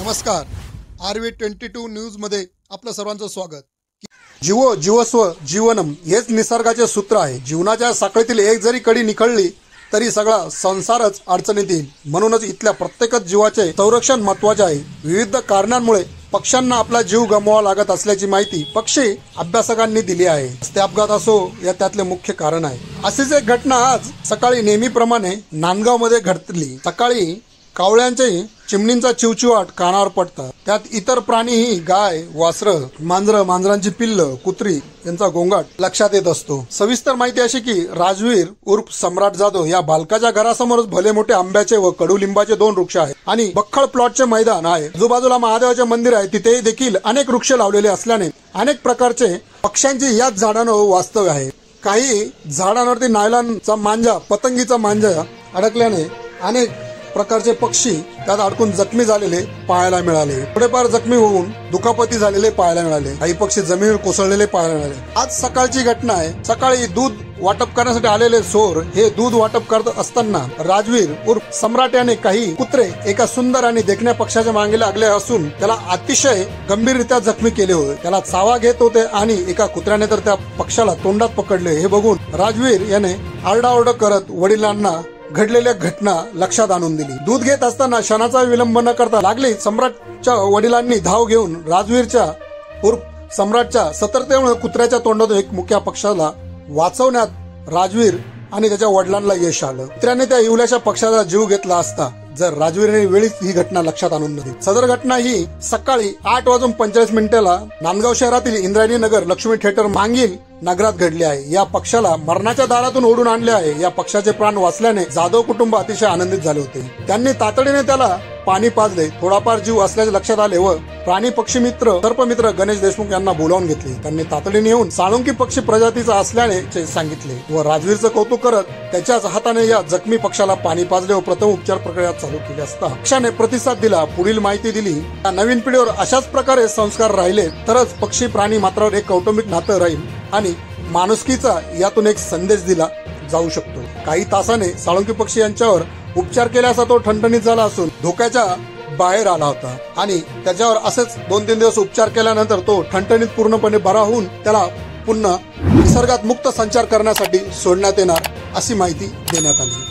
नमस्कार, RV22 न्यूजमध्ये आपलं सर्वांचं स्वागत। जीवो जीवस्व जीवनम हेच निसर्गाचे सूत्र आहे। जीवनाच्या साखळीतील एक जरी कडी निखळली तरी सगळा संसारच अडचणीत येईल। म्हणूनच इथल्या प्रत्येकच जीवाचे संरक्षण महत्त्वाचे आहे। विविध कारणांमुळे पक्ष्यांना आपला जीव गमवावा लागत असल्याची माहिती पक्षी अभ्यासकांनी दिली आहे। रस्ते अपघात असो या त्यातले मुख्य कारण आहे। अशीच एक घटना आज सकाळी नेहमीप्रमाणे नांदगावमध्ये घडली। सकाळी कावळ्यांचे चिमणींचा चिवचिवाट कानावर पडतात। त्यात इतर प्राणीही गाय, वासरं, मांजरांची पिल्लं, कुत्री यांचा गोंगाट लक्षात येत असतो। सविस्तर माहिती अशी की राजवीर उर्फ सम्राट जाधव या बालकाच्या घरासमोरच भले मोठे आंब्याचे व कडुलिंबाचे 2 वृक्ष आहेत आणि बख्खळ प्लॉटचे मैदान आहे। आजूबाजूला महादेवाचे मंदिर आहे। तिथे देखील अनेक वृक्ष लावलेले असल्याने अनेक प्रकारचे पक्ष्यांची याच झाडांवर वास्तव्य आहे। काही झाडांवरती नायलॉनचा मांजा, पतंगीचा मांजा अडकल्याने अनेक प्रकारचे पक्षी त्यात अडकून जखमी झालेले पाहायला मिळाले। थोडेफार जखमी होऊन दुखापती झालेले पाहायला मिळाले। काही पक्षी जमिनीवर कोसळलेले पाहायला मिळाले। आज सकाळची घटना आहे। सकाळी दूध वाटप करण्यासाठी आलेले चोर हे दूध वाटप करत असताना राजवीर उर्फ सम्राट याने काही कुत्रे एका सुंदर आणि देखण्या पक्षाच्या मागे लागले असून त्याला अतिशय गंभीररित्या जखमी केले होते। त्याला चावा घेत होते आणि एका कुत्र्याने तर त्या पक्षाला तोंडात पकडले। हे बघून राजवीर याने आरडाओरडा करत वडिलांना घडलेल्या घटना लक्षात आणून दिली। दूध घेत असताना क्षणाचा विलंब न करता लागली सम्राटच्या वडिलांनी धाव घेऊन राजवीरच्या उर्फ सम्राटच्या सतर्कतेमुळे कुत्र्याच्या तोंडातून एक मुक्या पक्षाला वाचवण्यात राजवीर आणि त्याच्या वडिलांना यश आलं। कुत्र्याने त्या इवल्याच्या पक्षाचा जीव घेतला असता जर राजवीरने वेळीच ही घटना लक्षात आणून दिली। सदर घटना ही सकाळी 8:45 नांदगाव शहरातील इंद्रायणी नगर लक्ष्मी थिएटर मागील नगरात घडली आहे। या पक्षाला मरणाच्या दारातून ओढून आणले आहे। या पक्षाचे प्राण वाचल्याने जाधव कुटुंब अतिशय आनंदित झाले होते। त्यांनी तातडीने त्याला पाणी पाजले। थोडाफार जीव असल्याचे लक्षात आले व प्राणी पक्षी मित्र सर्पमित्र गणेश देशमुख यांना बोलावून घेतले। त्यांनी तातडीने येऊन साळुंकी पक्षी प्रजातीचा असल्याने सांगितले व राजवीरचं कौतुक करत त्याच्याच हाताने या जखमी पक्षाला पाणी पाजले व प्रथम उपचार प्रक्रिया चालू केली असता पक्षाने प्रतिसाद दिला। पुढील माहिती दिली। या नवीन पिढीवर अशाच प्रकारे संस्कार राहिले तरच पक्षी प्राणी मात्रावर एक कौटुंबिक नातं राहील आणि माणुसकीचा यातून एक संदेश दिला जाऊ शकतो। काही तासाने साळुंकी पक्षी यांच्यावर उपचार केला असता तो ठणठणीत झाला असून धोक्याच्या बाहेर आला होता आणि त्याच्यावर असेच 2-3 दिवस उपचार केल्यानंतर तो ठणठणीत पूर्णपणे बरा होऊन त्याला पुन्हा निसर्गात मुक्त संचार करण्यासाठी सोडण्यात येणार अशी माहिती देण्यात आली।